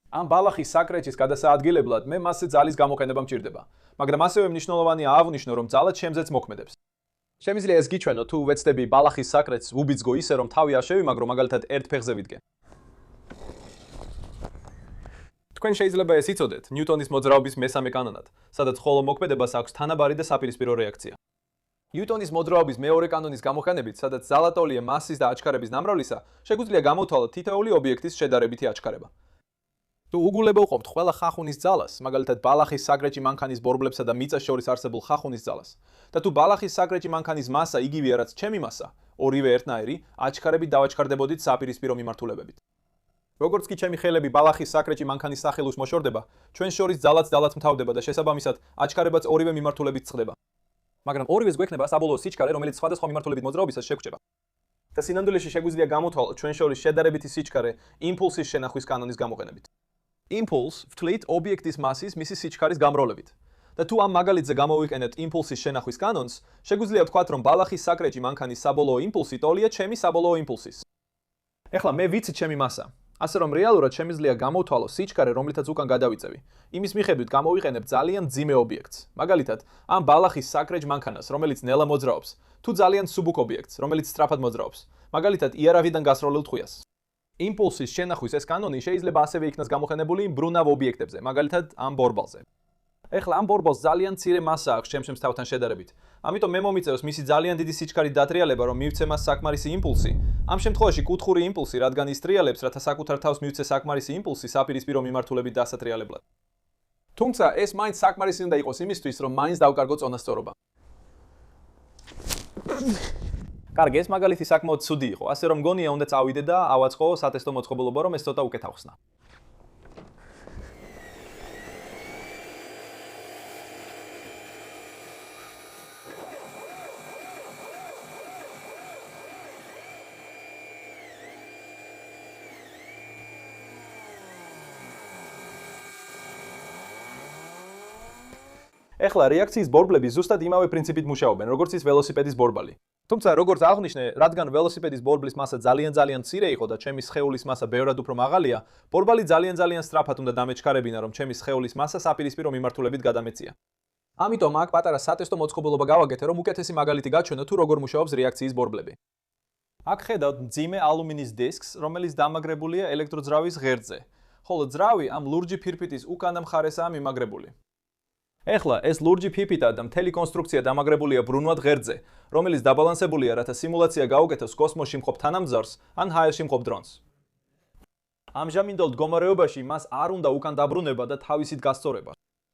ამ ბალახის საკრეჭის გადასაადგილებლად მე მასზე ძალის გამოყენება მჭირდება, მაგრამ ასევე მნიშვნელოვანია აღვნიშნო, რომ ძალაც შემზეც მოქმედებს. შემიძლია ეს გიჩვენო, თუ ვეცდები ბალახის საკრეჭს უბიძგო ისე, რომ თავი არ შევიმაგრო, მაგალითად ერთ ფეხზე ვიდგე. თქვენ შეიძლება ეს იცოდეთ ნიუტონის მოძრაობის მესამე კანონად, სადაც ხოლო მოქმედებას აქვს თანაბარი და საპირისპირო რეაქცია. ნიუტონის მოძრაობის მეორე კანონის გამოყენებით, სადაც ძალა ტოლია მასის და აჩქარების ნამრავლისა, შეგვიძლია გამოვთვალოთ თითოეული ობიექტის შედარებითი აჩქარება. თუ უგულებელყოფთ ყველა ხახუნის ძალას, მაგალითად ბალახის საკრეჭი მანქანის ბორბლებსა და მიწას შორის არსებულ ხახუნის ძალას, და თუ ბალახის საკრეჭი მანქანის მასა იგივეა, რაც ჩემი მასა, ორივე ერთნაირი, აჩქარებით დავაჩქარდებოდით საპირისპირო მიმართულებებით. როგორც კი ჩემი ხელები ბალახის საკრეჭი მანქანის სახელოს მოშორდება, ჩვენ შორის ძალაც მთავდება და შესაბამისად აჩქარებაც ორივე მიმართულებით წყდება. მაგრამ ორივეს გვექნება საბოლოო სიჩქარე, რომელიც სხვადასხვა მიმართულებით მოძრაობისას შეგვჭება. და სინამდვილეში შეგვიძლია გამოვთვალოთ ჩვენ შორის შედარებითი სიჩქარე იმპულსის შენახვის კანონის გამოყენებით. იმპულს ვთვლით ობიექტის მასის მისი სიჩქარის გამრავლებით. და თუ ამ მაგალითზე გამოვიყენებთ იმპულსის შენახვის კანონს, შეგვიძლია ვთქვათ, რომ ბალახის საკრეჭი მანქანის საბოლოო იმპულსი ტოლია ჩემი საბოლოო იმპულსის. ეხლა მე ვიცი ჩემი მასა. ასე რომ რეალურად შემიძლია გამოვთვალო სიჩქარე, რომლითაც უკან გადავიწევი. იმის მიხედვით გამოვიყენებ ძალიან მძიმე ობიექტს. მაგალითად, ამ ბალახის საკრეჭ მანქანას, რომელიც ნელა მოძრაობს, თუ ძალიან მსუბუქ ობიექტს, რომელიც სწრაფად მოძრაობს. მაგალითად, იარავიდან გასროლილ ტყვიას. იმპულსის შენახვის ეს კანონი შეიძლება ასევე იქნას გამოყენებული მბრუნავ ობიექტებზე, მაგალითად, ამ ბორბალზე. ეხლა ამ ბორბალს ძალიან მცირე მასა აქვს ჩემს თავთან შედარებით. ამიტომ მე მომიწევს მისი ძალიან დიდი სიჩქარით დატრიალება, რომ მივცე მას საკმარისი იმპულსი. ამ შემთხვევაში კუთხური იმპულსი, რადგან ის ტრიალებს, რათა საკუთარ თავს მივცე საკმარისი იმპულსი საპირისპირო მიმართულებით დასატრიალებლად. თუმცა ეს მაინც საკმარისი უნდა იყოს იმისთვის, რომ მაინც დავკარგო წონასწორობა. კარგი, ეს მაგალითი საკმაოდ ცუდი იყო, ასე რომ მგონია უნდა წავიდე და ავაწყო სატესტო მოწყობილობა, რომ ეს ცოტა უკეთ ახსნა. ეხლა რეაქციის ბორბლები ზუსტად იმავე პრინციპით მუშაობენ, როგორც ის ველოსიპედის ბორბალი. თუმცა, როგორც აღვნიშნე, რადგან ველოსიპედის ბორბლის მასა ძალიან მცირე იყო და ჩემი სხეულის მასა ბევრად უფრო მაღალია, ბორბალი ძალიან სწრაფად უნდა დამეჩქარებინა, რომ ჩემი სხეულის მასა საპირისპირო მიმართულებით გადამეწია. ამიტომ აქ პატარა სატესტო მოწყობილობა გავაკეთე, რომ უკეთესი მაგალითი გაჩვენო, თუ როგორ მუშაობს რეაქციის ბორბლები. აქ ხედავთ მძიმე ალუმინის დისკს, რომელიც დამაგრებულია ელექტროძრავის ღერძზე, ხოლო ძრავი ამ ლურჯი ფირფიტის უკანა მხარესაა მიმაგრებული. ეხლა ეს ლურჯი ფირფიტა და მთელი კონსტრუქცია დამაგრებულია ბრუნვად ღერძზე, რომელიც დაბალანსებულია, რათა სიმულაცია გაუკეთოს კოსმოსში მყოფ თანამგზავრს ან ჰაერში მყოფ დრონს. ამჟამინდელ მდგომარეობაში მას არ უნდა უკან დაბრუნება და თავისით გასწორება.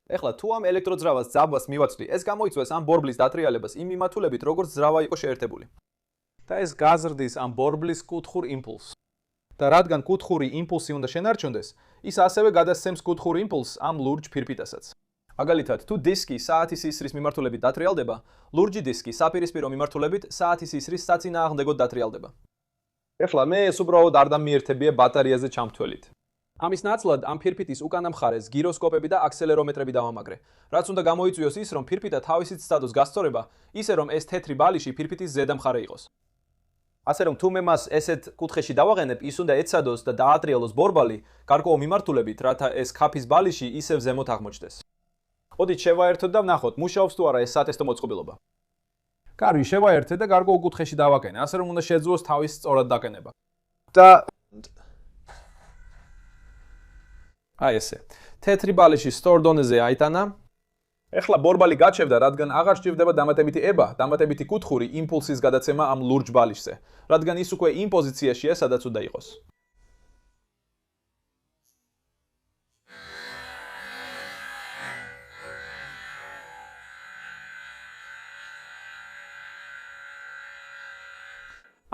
ეხლა თუ ამ ელექტროძრავას ძაბვას მივაცვლი, ეს გამოიწვევს ამ ბორბლის დატრიალებას იმ მიმართულებით, როგორც ძრავა იყო შეერთებული. და ეს გაზრდის ამ ბორბლის კუთხურ იმპულსს. და რადგან კუთხური იმპულსი უნდა შენარჩუნდეს, ის ასევე გადასცემს კუთხურ იმპულსს ამ ლურჯ ფირფიტასაც. მაგალითად, თუ დისკი საათის ისრის მიმართულებით დატრიალდება, ლურჯი დისკი საპირისპირო მიმართულებით საათის ისრის საწინააღმდეგოდ დატრიალდება. ეხლა მე ეს უბრალოდ არ დამიერთებია ბატარეაზე ჩამთვლით. ამის ნაცვლად ამ ფირფიტის უკანა მხარეს გიროსკოპები და აქსელერომეტრები დავამაგრე, რაც უნდა გამოიწვიოს ის, რომ ფირფიტა თავისით ცდადოს გასწორება, ისე რომ ეს თეთრი ბალიში ფირფიტის ზედა მხარე იყოს. ასე რომ თუ მე მას ესეთ კუთხეში დავაყენებ, ის უნდა ეცადოს და დაატრიალოს ბორბალი გარკვეულ მიმართულებით, რათა ეს ქაფის ბალიში ისევ ზემოთ აღმოჩნდეს. მოდით შევაერთოთ და ვნახოთ, მუშაობს თუ არა ეს სატესტო მოწყობილობა. კარგი, შევაერთე და გარკვეულ კუთხეში დავაყენე, ასე რომ უნდა შეძლოს თავის სწორად დაყენება. და აი ესე. თეთრი ბალიში სწორ დონეზე აიტანა. ეხლა ბორბალი გაჩევდა, რადგან აღარ სჭირდება დამატებითი ება, დამატებითი კუთხური იმპულსის გადაცემა ამ ლურჯ ბალიშზე, რადგან ის უკვე იმ პოზიციაშია, სადაც უნდა იყოს.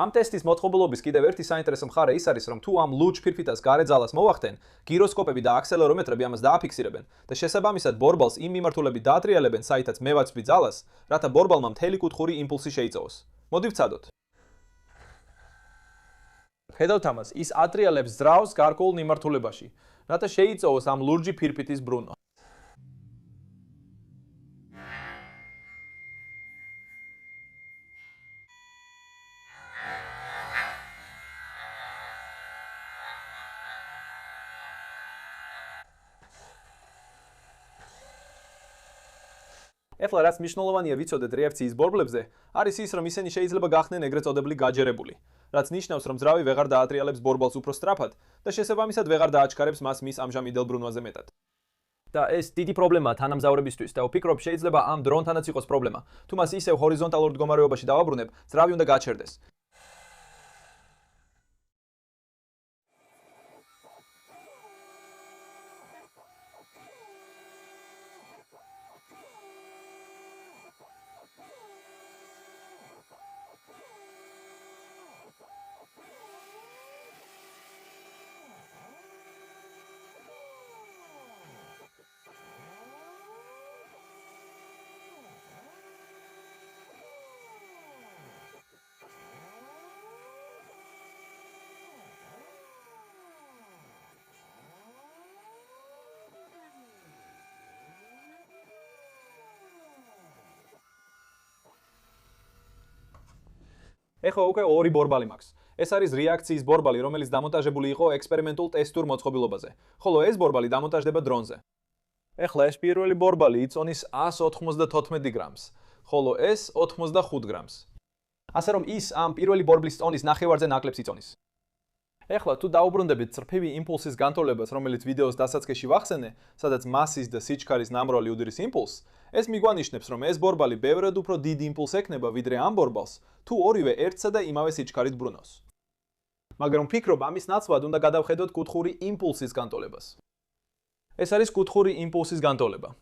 ამ ტესტის მოწყობილობის კიდევ ერთი საინტერესო მხარე ის არის, რომ თუ ამ ლურჯ ფირფიტას გარე ძალას მოვახდენ, გიროსკოპები და აქსელერომეტრები ამას დააფიქსირებენ და შესაბამისად ბორბალს იმ მიმართულებით დაატრიალებენ, საითაც მე ვაცვი ძალას, რათა ბორბალმა მთელი კუთხური იმპულსი შეიწოვოს. მოდი ვცადოთ. ხედავთ ამას, ის ატრიალებს ძრავს გარკვეულ მიმართულებაში, რათა შეიწოვოს ამ ლურჯი ფირფიტის ბრუნვა. ეხლა რაც მნიშვნელოვანია ვიცოდეთ რეაქციის ბორბლებზე, არის ის, რომ ისინი შეიძლება გახდნენ ეგრეთ წოდებული გაჯერებული, რაც ნიშნავს, რომ ძრავი ვეღარ დაატრიალებს ბორბალს უფრო სწრაფად და შესაბამისად ვეღარ დააჩქარებს მას მის ამჟამიდელ ბრუნვაზე მეტად. და ეს დიდი პრობლემაა თანამგზავრებისთვის და ვფიქრობ, შეიძლება ამ დრონთანაც იყოს პრობლემა. თუ მას ისევ ჰორიზონტალურ მდგომარეობაში დავაბრუნებ, ძრავი უნდა გაჩერდეს. ეხლა უკვე ორი ბორბალი მაქვს. ეს არის რეაქციის ბორბალი, რომელიც დამონტაჟებული იყო ექსპერიმენტულ ტესტურ მოწყობილობაზე, ხოლო ეს ბორბალი დამონტაჟდება დრონზე. ეხლა ეს პირველი ბორბალი იწონის 194 გრამს, ხოლო ეს 85 გრამს. ასე რომ ის ამ პირველი ბორბლის ტონის ნახევარზე ნაკლებს იწონის. ეხლა თუ დაუბრუნდებით წრფივი იმპულსის განტოლებას, რომელიც ვიდეოს დასაწყისში ვახსენე, სადაც მასის და სიჩქარის ნამროლი უდრის იმპულსს, ეს მიგვანიშნებს, რომ ეს ბორბალი ბევრად უფრო დიდ იმპულსს ექნება, ვიდრე ამ ბორბალს, თუ ორივე ერთსა და იმავე სიჩქარით ბრუნავს. მაგრამ ვფიქრობ, ამის ნაცვლად უნდა გადავხედოთ კუთხური იმპულსის განტოლებას. ეს არის კუთხური იმპულსის განტოლება.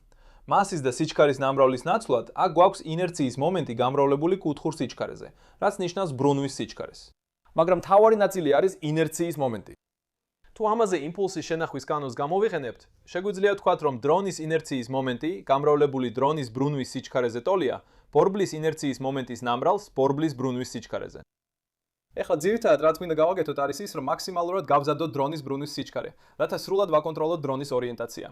მასის და სიჩქარის ნამრავლის ნაცვლად, აქ გვაქვს ინერციის მომენტი გამრავლებული კუთხურ სიჩქარეზე, რაც ნიშნავს ბრუნვის სიჩქარეს. მაგრამ მთავარი ნაწილი არის ინერციის მომენტი. თუ ამაზე იმპულსის შენახვის კანონს გამოვიყენებთ, შეგვიძლია ვთქვათ, რომ დრონის ინერციის მომენტი, გამრავლებული დრონის ბრუნვის სიჩქარეზე ტოლია, ბორბლის ინერციის მომენტის ნამრავლს ბორბლის ბრუნვის სიჩქარეზე. ეხლა ძირითადად რაც მინდა გავაკეთოთ არის ის, რომ მაქსიმალურად გავზადოთ დრონის ბრუნვის სიჩქარე, რათა სრულად ვაკონტროლოთ დრონის ორიენტაცია.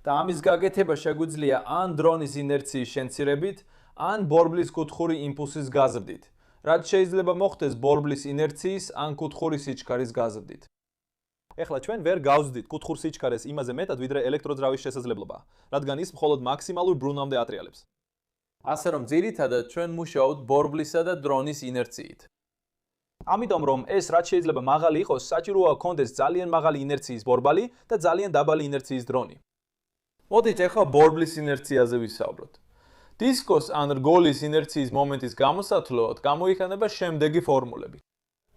და ამის გაკეთება შეგვიძლია ან დრონის ინერციის შემცირებით, ან ბორბლის კუთხური იმპულსის გაზრდით, რაც შეიძლება მოხდეს ბორბლის ინერციის ან კუთხური სიჩქარის გაზრდით. ეხლა ჩვენ ვერ გავზდით კუთხურ სიჩქარეს იმაზე მეტად, ვიდრე ელექტროძრავის შესაძლებლობა, რადგან ის მხოლოდ მაქსიმალურ ბრუნვამდე ატრიალებს. ასე რომ ძირითადად ჩვენ მუშაობთ ბორბლისა და დრონის ინერციით. ამიტომ რომ ეს რაც შეიძლება მაღალი იყოს, საჭიროა გქონდეს ძალიან მაღალი ინერციის ბორბალი და ძალიან დაბალი ინერციის დრონი. მოდით ახლა ბორბლის ინერციაზე ვისაუბროთ. დისკოს ან რგოლის ინერციის მომენტის გამოსათვლოდ გამოიყენება შემდეგი ფორმულები.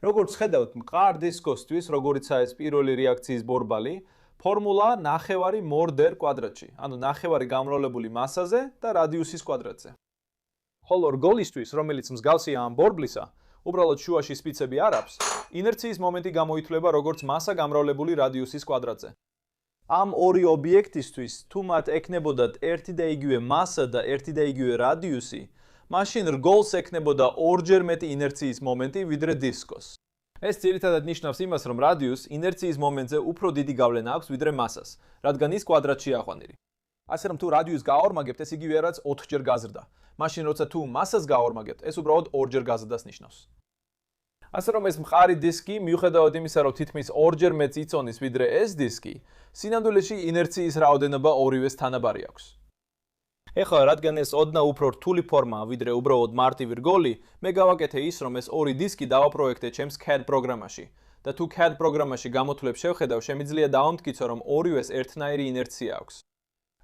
როგორც ხედავთ, მყარ დისკოსთვის, როგორიცაა ეს პირველი რეაქციის ბორბალი, ფორმულა ნახევარი მორდერ კვადრატში, ანუ ნახევარი გამრავლებული მასაზე და რადიუსის კვადრატზე. ხოლო რგოლისთვის, რომელიც მსგავსია ამ ბორბლისა, უბრალოდ შუაში სპიცები არ აქვს, ინერციის მომენტი გამოითვლება როგორც მასა გამრავლებული რადიუსის კვადრატზე. ამ ორი ობიექტისთვის, თუ მათ ექნებოდათ ერთი და იგივე მასა და ერთი და იგივე რადიუსი, მაშინ რგოლს ექნებოდა ორჯერ მეტი ინერციის მომენტი, ვიდრე დისკოს. ეს ძირითადად ნიშნავს იმას, რომ რადიუსს ინერციის მომენტზე უფრო დიდი გავლენა აქვს, ვიდრე მასას, რადგან ის კვადრატშია აყვანილი. ასე რომ თუ რადიუსს გააორმაგებთ, ეს იგივე რაც 4-ჯერ გაზრდა. მაშინ როცა თუ მასას გააორმაგებთ, ეს უბრალოდ 2-ჯერ გაზრდას ნიშნავს. ასე რომ ეს მყარი დისკი, მიუხედავად იმისა, რომ თითქმის 2-ჯერ მეტს იწონის, ვიდრე ეს დისკი, სინამდვილეში ინერციის რაოდენობა ორივეს თანაბარი აქვს. ეხლა, რადგან ეს ოდნავ უფრო რთული ფორმაა, ვიდრე უბრალოდ მარტივი რგოლი, მე გავაკეთე ის, რომ ეს ორი დისკი დავაპროექტე ჩემს CAD პროგრამაში და თუ CAD პროგრამაში გამოთვლებს შევხედავ, შემიძლია დავამტკიცო, რომ ორივეს ერთნაირი ინერცია აქვს.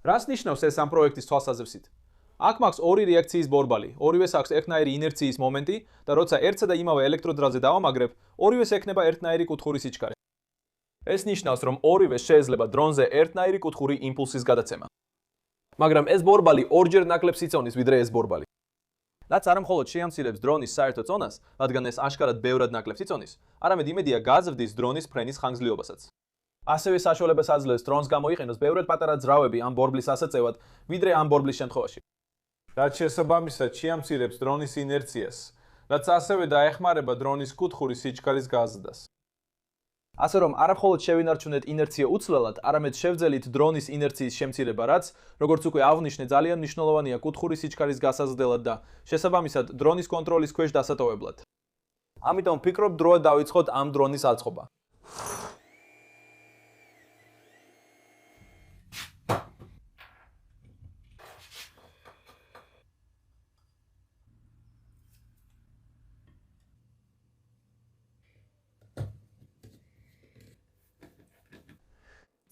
რას ნიშნავს ეს ამ პროექტის თვალსაზრისით? აქ მაქვს ორი რეაქციის ბორბალი, ორივეს აქვს ერთნაირი ინერციის მომენტი და როცა ერთსა და იმავე ელექტროძრავზე დავამაგრებ, ორივეს ექნება ერთნაირი კუთხური სიჩქარე. ეს ნიშნავს, რომ ორივეს შეიძლება დრონზე ერთნაირი კუთხური იმპულსის გადაცემა. მაგრამ ეს ბორბალი ორჯერ ნაკლებს იწონის, ვიდრე ეს ბორბალი. რაც არა მხოლოდ შეამცირებს დრონის საერთო წონას, რადგან ეს აშკარად ბევრად ნაკლებს იწონის, არამედ იმედია გაზრდის დრონის ფრენის ხანგრძლივობასაც. ასევე საშუალებას აძლევს დრონს გამოიყენოს ბევრად პატარა ძრავები ამ ბორბლის ასაწევად, ვიდრე ამ ბორბლის შემთხვევაში. რაც შესაბამისად შეამცირებს დრონის ინერციას, რაც ასევე დაეხმარება დრონის კუთხური სიჩქარის გაზრდას. ასე რომ არა მხოლოდ შევინარჩუნეთ ინერცია უცვლელად, არამედ შევძელით დრონის ინერციის შემცირება, რაც, როგორც უკვე აღვნიშნე, ძალიან მნიშვნელოვანია კუთხური სიჩქარის გასაზრდელად და შესაბამისად დრონის კონტროლის ქვეშ დასატოვებლად. ამიტომ ვფიქრობ, დროა დავიწყოთ ამ დრონის აწყობა.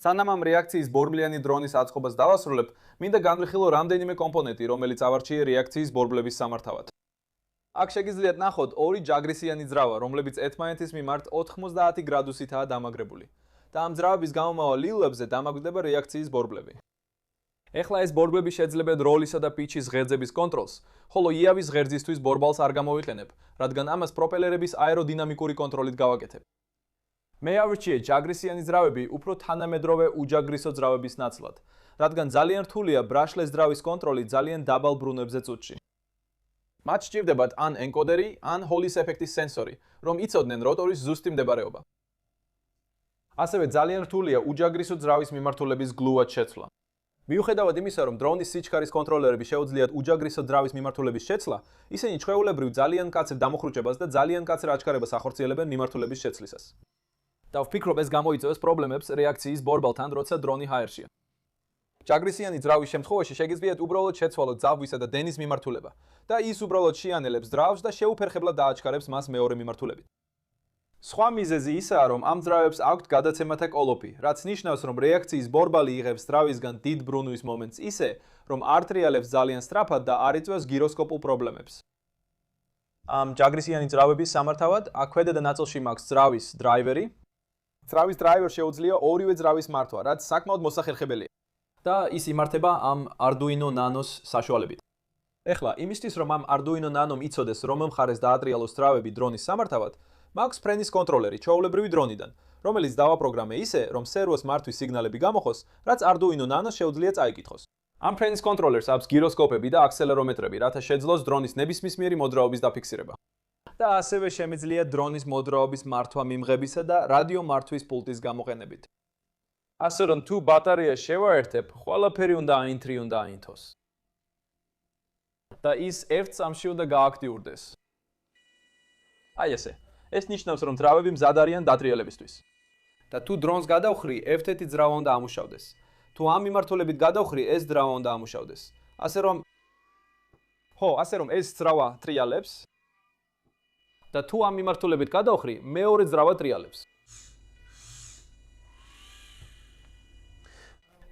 სანამ ამ რეაქციის ბორბლიანი დრონის აწყობას დავასრულებ, მინდა განვიხილო რამდენიმე კომპონენტი, რომელიც ავარჩიე რეაქციის ბორბლების სამართავად. აქ შეგიძლიათ ნახოთ ორი ჯაგრისიანი ძრავა, რომლებიც ერთმანეთის მიმართ 90 გრადუსითაა დამაგრებული. და ამ ძრავების გამომავალ ლილვებზე დამაგრდება რეაქციის ბორბლები. ეხლა ეს ბორბლები შეძლებენ როლისა და პიჩის ღერძების კონტროლს, ხოლო იავის ღერძისთვის ბორბალს არ გამოვიყენებ, რადგან ამას პროპელერების აეროდინამიკური კონტროლით გავაკეთებ. მე ავირჩიე ჯაგრისიანი ძრავები უფრო თანამედროვე უჯაგრისო ძრავების ნაცვლად, რადგან ძალიან რთულია ბრაშლეს ძრავის კონტროლი ძალიან დაბალ ბრუნვებზე წუთში. მათ სჭირდებათ ან ენკოდერი, ან ჰოლის ეფექტის სენსორი, რომ იცოდნენ როტორის ზუსტი მდებარეობა. ასევე ძალიან რთულია უჯაგრისო ძრავის მიმართულების გლუვად შეცვლა. მიუხედავად იმისა, რომ დრონის სიჩქარის კონტროლერები შეუძლიათ უჯაგრისო ძრავის მიმართულების შეცვლა, ისინი ჩვეულებრივ ძალიან მკაცრ დამოხრუჭებას და ძალიან მკაცრ აჩქარებას ახორციელებენ მიმართულების შეცვლისას. და ვფიქრობ, ეს გამოიწვევს პრობლემებს რეაქციის ბორბალთან, როცა დრონი ჰაერშია. ჯაგრისიანი ძრავის შემთხვევაში შეგიძლიათ უბრალოდ შეცვალოთ ძაბვისა და დენის მიმართულება და ის უბრალოდ შეანელებს ძრავს და შეუფერხებლად დააჩქარებს მას მეორე მიმართულებით. სხვა მიზეზი ისაა, რომ ამ ძრავებს აქვთ გადაცემათა კოლოფი, რაც ნიშნავს, რომ რეაქციის ბორბალი იღებს ძრავისგან დიდ ბრუნვის მომენტს ისე, რომ არ ტრიალებს ძალიან სწრაფად და არ იწვევს გიროსკოპულ პრობლემებს. ამ ჯაგრისიანი ძრავების სამართავად აქ ქვედადა ნაწილში მაქვს ძრავის დრაივერი. ძრავის დრაივერს შეუძლია ორივე ძრავის მართვა, რაც საკმაოდ მოსახერხებელია. და ის იმართება ამ Arduino Nano-ს საშუალებით. ეხლა, იმისთვის, რომ ამ Arduino Nano-მ იცოდეს, რომ მხარეს დაატრიალოს ძრავები დრონის სამართავად, მაქვს ფრენის კონტროლერი ჩვეულებრივი დრონიდან, რომელიც დავაპროგრამე ისე, რომ სერვოს მართვის სიგნალები გამოხოს, რაც Arduino Nano-ს შეუძლია წაიკითხოს. ამ ფრენის კონტროლერს აქვს გიროსკოპები და აქსელერომეტრები, რათა შეძლოს დრონის ნებისმიერი მოძრაობის დაფიქსირება. და ასევე შემიძლია დრონის მოძრაობის მართვა მიმღებისა და რადიო მართვის პულტის გამოყენებით. ასე რომ თუ ბატარეა შევაერთებ, ყველაფერი უნდა აინთრი უნდა აინთოს. და ის ერთ წამში უნდა გააქტიურდეს. აი ესე. ეს ნიშნავს, რომ ძრავები მზად არიან დატრიალებისთვის. და თუ დრონს გადავხრი, ერთ-ერთი ძრავა უნდა ამუშავდეს. თუ ამ მიმართულებით გადავხრი, ეს ძრავა უნდა ამუშავდეს. ასე რომ ეს ძრავა ტრიალებს და თუ ამ მიმართულებით გადავხრი, მეორე ძრავა ტრიალებს.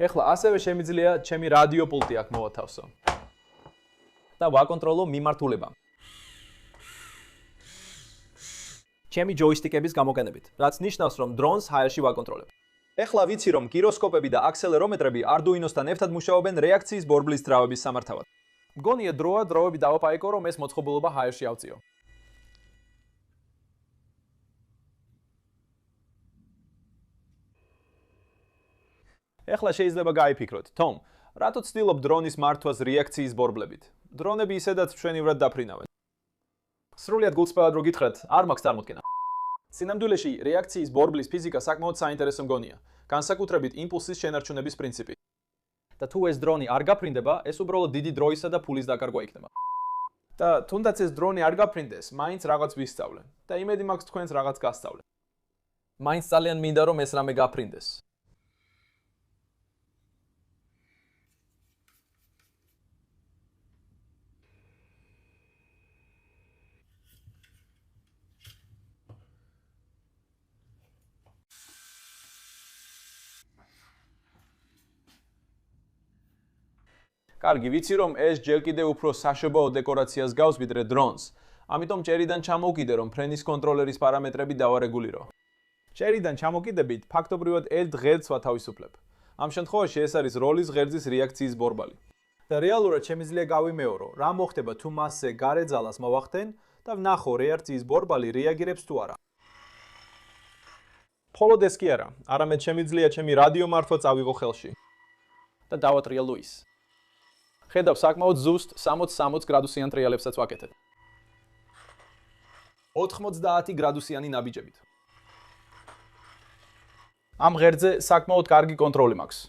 ეხლა ასევე შემიძლია ჩემი რადიო პულტი აქ მოვათავსო. და ვაკონტროლო მიმართულება. ჩემი ჯოისტიკების გამოყენებით, რაც ნიშნავს, რომ დრონს ჰაერში ვაკონტროლებ. ეხლა ვიცი, რომ გიროსკოპები და აქსელერომეტრები Arduino-სთან ერთად მუშაობენ რეაქციის ბორბლის ძრავების სამართავად. მგონია დროა ძრავები დავაპაიკო, რომ ეს მოწყობილობა ჰაერში ავწიო. ეხლა შეიძლება გაიფიქროთ, თომ, რატო ცდილობ დრონის მართვას რეაქციის ბორბლებით? დრონები ისედაც მშვენივრად დაფრინავენ. სრულიად გულწრფელად რო გითხრათ, არ მაქვს წარმოქმნა. სინამდვილეში რეაქციის ბორბლის ფიზიკა საკმაოდ საინტერესო მგონია, განსაკუთრებით იმპულსის შენარჩუნების პრინციპი. და თუ ეს დრონი არ გაფრინდება, ეს უბრალოდ დიდი დროისა და ფულის დაკარგვა იქნება. და თუნდაც ეს დრონი არ გაფრინდეს, მაინც რაღაც ვისწავლე და იმედი მაქვს თქვენს რაღაც გასწავლეთ. მაინც ძალიან მინდა რომ ეს რამე გაფრინდეს. კარგი, ვიცი რომ ეს ჯერ კიდევ უფრო საშობაო დეკორაციას გავს ვიდრე დრონს, ამიტომ ჭერიდან ჩამოვკიდე რომ ფრენის კონტროლერის პარამეტრები დავარეგულირო. ჭერიდან ჩამოკიდებით ფაქტობრივად ერთ ღერძს ვათავისუფლებ. ამ შემთხვევაში ეს არის როლის ღერძის რეაქციის ბორბალი. და რეალურად შემიძლია გავიმეორო, რა მოხდება თუ მასზე გარე ძალას მოვახდენ და ვნახო რეაქციის ბორბალი რეაგირებს თუ არა. მხოლოდ ეს კი არა, არამედ შემიძლია ჩემი რადიო მართვა წავიღო ხელში და დავატრიალო ის. ხედავ საკმაოდ ზუსტ 60 გრადუსიან ტრიალებსაც ვაკეთებ. 90 გრადუსიანი ნაბიჯებით. ამ ღერძზე საკმაოდ კარგი კონტროლი მაქვს.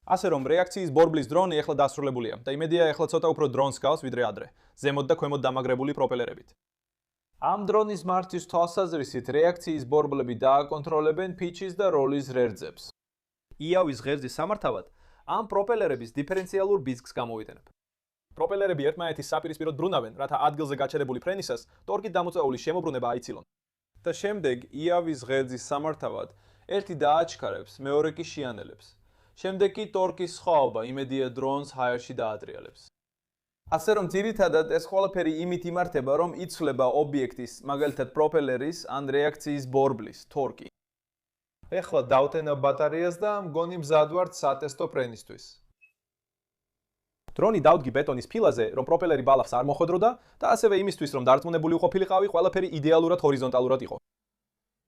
ასე რომ რეაქციის ბორბლის დრონი ახლა დასრულებულია და იმედია ახლა ცოტა უფრო დრონს გავს ვიდრე ადრე, ზემოთ და ქვემოთ დამაგრებული პროპელერებით. ამ დრონის მართვის თვალსაზრისით რეაქციის ბორბლები დააკონტროლებენ ფიჩის და როლის ღერძებს. იავის ღერძის სამართავად ამ პროპელერების დიფერენციალურ ბიზგს გამოვიდენებ. პროპელერები ერთმანეთის საპირისპიროდ ბრუნავენ, რათა ადგილზე გაჩერებული ფრენისას ტორკით დამოწეული შემოbrunება აიცილონ. და შემდეგ იავის ღერძის სამართავად ერთი დააჩქარებს, მეორე კი შეანელებს. შემდეგ კი ტორკის სხვაობა იმედია დრონს ჰაერში დაატრიალებს. ასე რომ ძირითადად ეს ყველაფერი იმით იმართება, რომ იცვლება ობიექტის, მაგალითად პროპელერის ან რეაქციის ბორბლის ტორკი. ეხლა დავტენებ ბატარეას და მგონი მზად ვართ სატესტო ფრენისთვის. დრონი დავდგი ბეტონის ფილაზე, რომ პროპელერი ბალახს არ მოხვედროდა და ასევე იმისთვის, რომ დარწმუნებული უყოფილიყავი, ყველაფერი იდეალურად ჰორიზონტალურად იყო.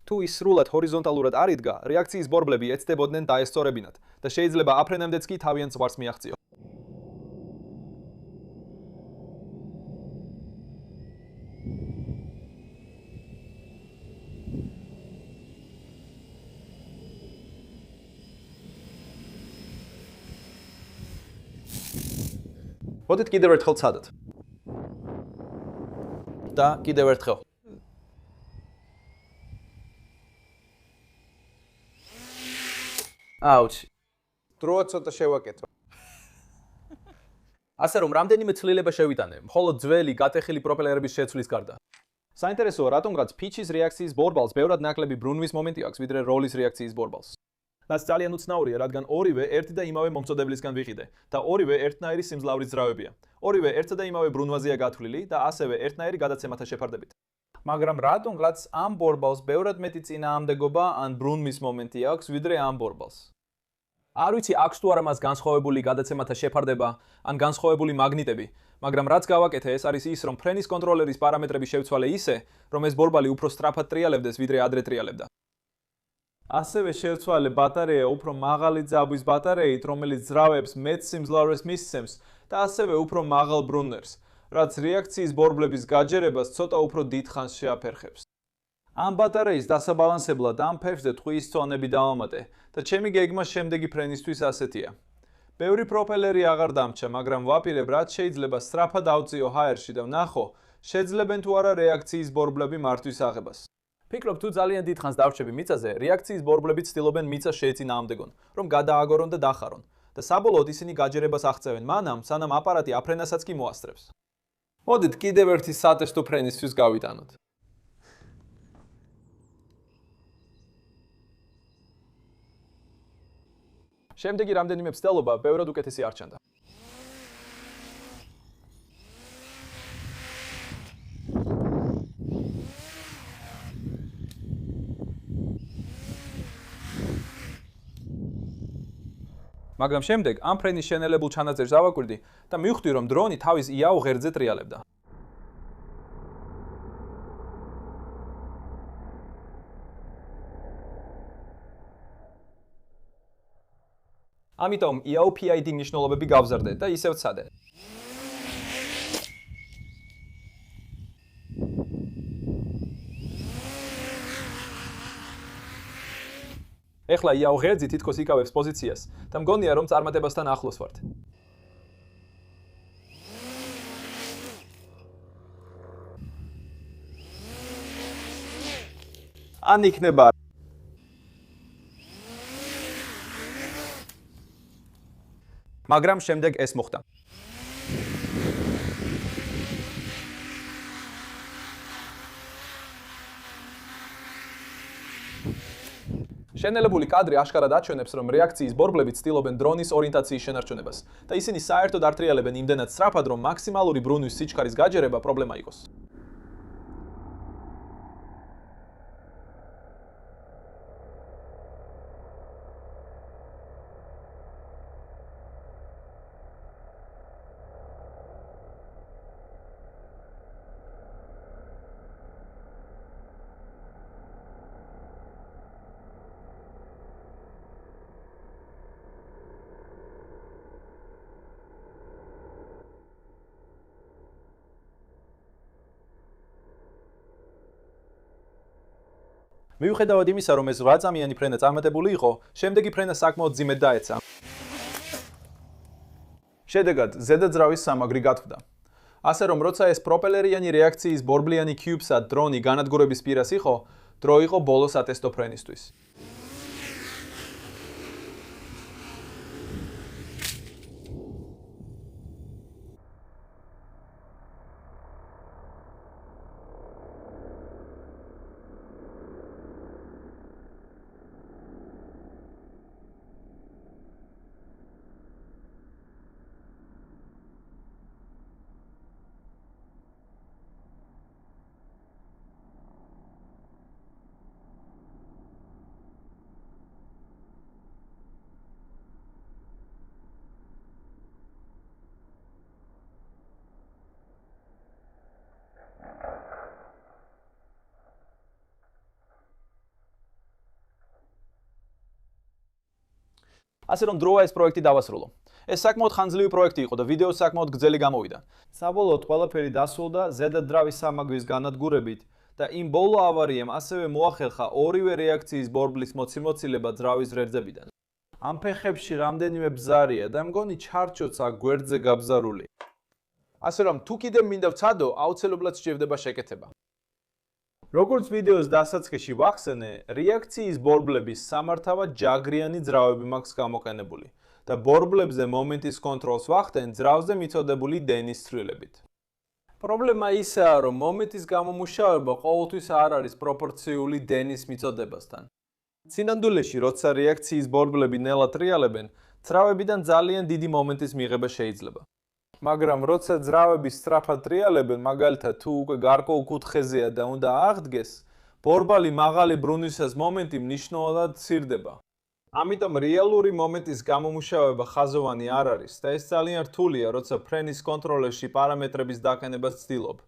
თუ ის სრულად ჰორიზონტალურად არ იდგა, რეაქციის ბორბლები ეცდებოდნენ დაესწორებინათ და შეიძლება აფრენამდეც კი თავიანთ ზღვარს მიაღწიო. მოდით კიდევ ერთხელ ცადოთ. და კიდევ ერთხელ. აუჩი. დროა ცოტა შევაკეთო. ასე რომ რამდენიმე ცვლილება შევიტანე, მხოლოდ ძველი გატეხილი პროპელერების შეცვლის გარდა. საინტერესოა, რატომღაც ფიჩის რეაქციის ბორბალს ბევრად ნაკლები ბრუნვის მომენტი აქვს, ვიდრე როლის რეაქციის ბორბალს. რაც ძალიან უცნაურია, რადგან ორივე ერთი და იმავე მომწოდებლისგან ვიყიდე და ორივე ერთნაირი სიმძლავრის ძრავებია. ორივე ერთსა და იმავე ბრუნვაზეა გათვლილი და ასევე ერთნაირი გადაცემათა შეფარდებით. მაგრამ რატომღაც ამ ბორბალს ბევრად მეტი წინააღმდეგობა ან ბრუნვის მომენტი აქვს, ვიდრე ამ ბორბალს. არ ვიცი, აქვს თუ არა მას განსხვავებული გადაცემათა შეფარდება ან განსხვავებული მაგნიტები, მაგრამ რაც გავაკეთე, ეს არის ის, რომ ფრენის კონტროლერის პარამეტრები შევცვალე ისე, რომ ეს ბორბალი უფრო სწრაფად ტრიალებდეს, ვიდრე ადრე ტრიალებდა. ასევე შევცვალე ბატარეა უფრო მაღალი ძაბვის ბატარეით, რომელიც ძრავებს მეტ სიმძლავრეს მისცემს და ასევე უფრო მაღალ ბრუნვერს, რაც რეაქციის ბორბლების გაჯერებას ცოტა უფრო დიდ ხანს შეაფერხებს. ამ ბატარეის დასაბალანსებლად ამ ფერხზე ტყვის წონები დავამატე და ჩემი გეგმა შემდეგი ფრენისთვის ასეთია. ბევრი პროპელერი აღარ დამრჩა, მაგრამ ვაპირებ, რაც შეიძლება სწრაფად ავწიო ჰაერში და ვნახო, შეძლებენ თუ არა რეაქციის ბორბლები მართვის აღებას. ფიქრობ, თუ ძალიან დიდ ხანს დავრჩები მიწაზე, რეაქციის ბორბლები ცდილობენ მიწას შეეწინააღმდეგონ, რომ გადააგორონ და დახარონ და საბოლოოდ ისინი გაჯერებას აღწევენ მანამ, სანამ აპარატი აფრენასაც კი მოასწრებს. მოდით კიდევ ერთი სატესტო ფრენისთვის გავიტანოთ. შემდეგი რამდენიმე მცდელობა ბევრად უკეთესი არჩენდა. მაგრამ შემდეგ ამ ფრენის შენელებულ ჩანაწერს ავაკვირდი და მივხვდი, რომ დრონი თავის იაო ღერძზე ტრიალებდა. ამიტომ იაო PID მნიშვნელობები გავზარდე და ისევ ვცადე. ეხლა იაო ღერძი თითქოს იკავებს პოზიციას და მგონია, რომ წარმატებასთან ახლოს ვართ. ან იქნება. მაგრამ შემდეგ ეს მოხდა. შენელებული კადრი აშკარად აჩვენებს, რომ რეაქციის ბორბლები ცდილობენ დრონის ორიენტაციის შენარჩუნებას და ისინი საერთოდ არ ტრიალებენ იმდენად სწრაფად, რომ მაქსიმალური ბრუნვის სიჩქარის გაჯერება პრობლემა იყოს. მიუხედავად იმისა, რომ ეს 8 წამიანი ფრენა წარმატებული იყო, შემდეგი ფრენა საკმაოდ ძიმედ დაეცა. შედეგად ზედაძრავის სამაგრი გათვდა. ასე რომ როცა ეს პროპელერიანი რეაქციის ბორბლიანი კიუბსა დრონი განადგურების პირას იყო, დრო იყო ბოლოს ატესტო ფრენისთვის. ასე რომ დროა ეს პროექტი დავასრულო. ეს საკმაოდ ხანძლივი პროექტი იყო და ვიდეო საკმაოდ გრძელი გამოვიდა. საბოლოოდ ყველაფერი დასრულდა ზედაძრავის სამაგრის განადგურებით და იმ ბოლო ავარიამ ასევე მოახერხა ორივე რეაქციის ბორბლის მოცილება ძრავის ღერძებიდან. ამ ფეხებში რამდენიმე ბზარია და მგონი ჩარჩოც აქ გვერდზე გაბზარული. ასე რომ თუ კიდევ მინდა ვცადო, აუცილებლად სჭირდება შეკეთება. როგორც ვიდეოს დასაწყისში ვახსენე, რეაქციის ბორბლების სამართავად ჯაგრიანი ძრავები მაქვს გამოყენებული და ბორბლებზე მომენტის კონტროლს ვახდენ ძრავზე მიწოდებული დენის ცვლილებით. პრობლემა ისაა, რომ მომენტის გამომუშავება ყოველთვის არ არის პროპორციული დენის მიწოდებასთან. სინამდვილეში, როცა რეაქციის ბორბლები ნელად რეალებენ, ძრავებიდან ძალიან დიდი მომენტის მიღება შეიძლება. მაგრამ როცა ძრავები სწრაფად რეალებენ, მაგალითად თუ უკვე გარკვეულ კუთხეზეა და უნდა აღდგეს, ბორბალი მაღალი ბრუნვისას მომენტი მნიშვნელოვნად ცირდება. ამიტომ რეალური მომენტის გამომუშავება ხაზოვანი არ არის და ეს ძალიან რთულია, როცა ფრენის კონტროლერში პარამეტრების დაყენებას ვცდილობ.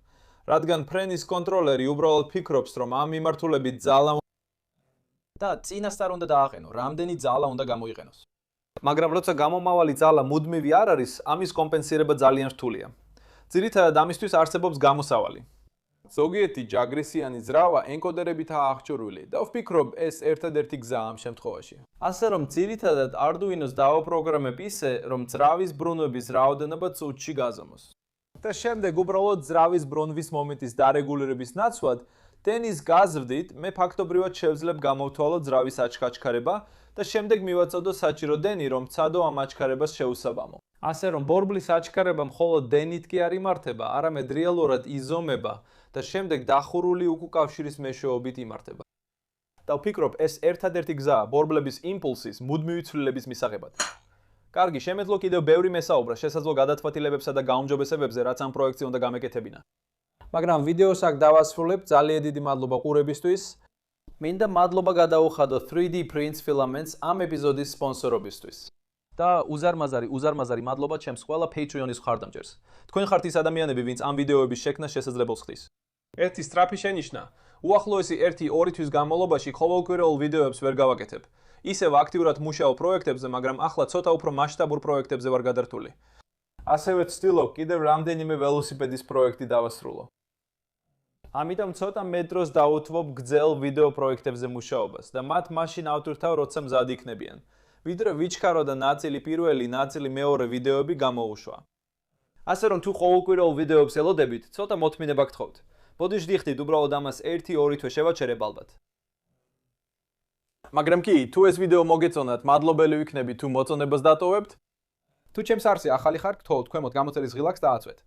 რადგან ფრენის კონტროლერი უბრალოდ ფიქრობს, რომ ამ მიმართულებით ძალა და წინასწარ უნდა დააყენო, რამდენი ძალა უნდა გამოიყენოს. მაგრამ როცა გამომავალი ძალა მუდმივი არ არის, ამის კომპენსირება ძალიან რთულია. ძირითადად ამისთვის არსებობს გამოსავალი. ზოგიერთი ჯაგრისიანი ძრავა ენკოდერებითაა აღჭურვილი და ვფიქრობ, ეს ერთადერთი გზაა ამ შემთხვევაში. ასე რომ ძირითადად Arduino-ს დავაპროგრამებ ისე, რომ ძრავის ბრუნვების რაოდენობა წუთში გაზომოს. და შემდეგ უბრალოდ ძრავის ბრუნვის მომენტის დარეგულირების ნაცვლად, დენის გაზრდით მე ფაქტობრივად შევძლებ გამოვთვალო ძრავის აჩქარება და შემდეგ მივაწოდო საჭირო დენი, რომ ვცადო ამ აჩქარებას შეუსაბამო. ასე რომ ბორბლის აჩქარება მხოლოდ დენით კი არ იმართება, არამედ რეალურად იზომება და შემდეგ დახურული უკავშირის მეშვეობით იმართება. და ვფიქრობ, ეს ერთადერთი გზაა ბორბლების იმპულსის მუდმივი ცვლილების მისაღებად. კარგი, შემეძლო კიდევ ბევრი მესაუბრა შესაძლო გადაწყვეტილებებსა და გაუმჯობესებებზე, რაც ამ პროექტზე უნდა გამეკეთებინა. მაგრამ ვიდეოს აქ დავასრულებ, ძალიან დიდი მადლობა ყურებისთვის. მინდა მადლობა გადაუხადო 3D Prints Filaments ამ ეპიზოდის სპონსორობისთვის. და უზარმაზარი მადლობა ჩემს ყველა Patreon-ის მხარდამჭერს. თქვენ ხართ ის ადამიანები, ვინც ამ ვიდეოების შექმნას შესაძლებელს ხდის. ერთი სწრაფი შენიშვნა. უახლოესი 1-2 თვის განმავლობაში ყოველკვირეულ ვიდეოებს ვერ გავაკეთებ. ისევ აქტიურად მუშაობ პროექტებზე, მაგრამ ახლა ცოტა უფრო მასშტაბურ პროექტებზე ვარ გადართული. ასევე ვცდილობ კიდევ რამდენიმე ველოსიპედის პროექტი დავასრულო. ამიტომ ცოტა მე დროს დავუთმობ გრძელ ვიდეო პროექტებზე მუშაობას და მათ მაშინ ავტვირთავ, როცა მზად იქნებიან. ვიდრე ვიჩქარო და ნაწილი პირველი, ნაწილი მეორე ვიდეოები გამოუშვა. ასე რომ თუ ყოველკვირეულ ვიდეოებს ელოდებით, ცოტა მოთმინება გთხოვთ. ბოდიში ხდით უბრალოდ ამას 1-2 თვე შევაჩერებ ალბათ. მაგრამ კი, თუ ეს ვიდეო მოგეწონათ, მადლობელი ვიქნები თუ მოწონებას დატოვებთ. თუ ჩემს არსი ახალი ხარ, გთხოვთ ქვემოთ გამოწერის ღილაკს დააწვეთ.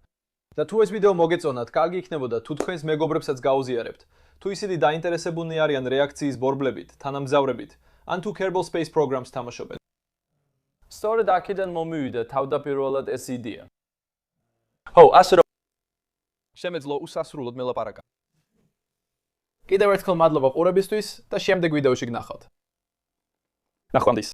და თუ ეს ვიდეო მოგეწონათ, კარგი იქნებოდა თუ თქვენს მეგობრებსაც გაუზიარებთ. თუ ისინი დაინტერესებულნი არიან რეაქციის ბორბლებით, თანამგზავრებით, ან თუ Kerbal Space Programs თამაშობენ. სწორედ აქედან მომივიდა თავდაპირველად ეს იდეა. ასე რომ შემეძლო უსასრულოდ მელაპარაკა. კიდევ ერთხელ მადლობა ყურებისთვის და შემდეგ ვიდეოში გნახავთ. ნახვამდის.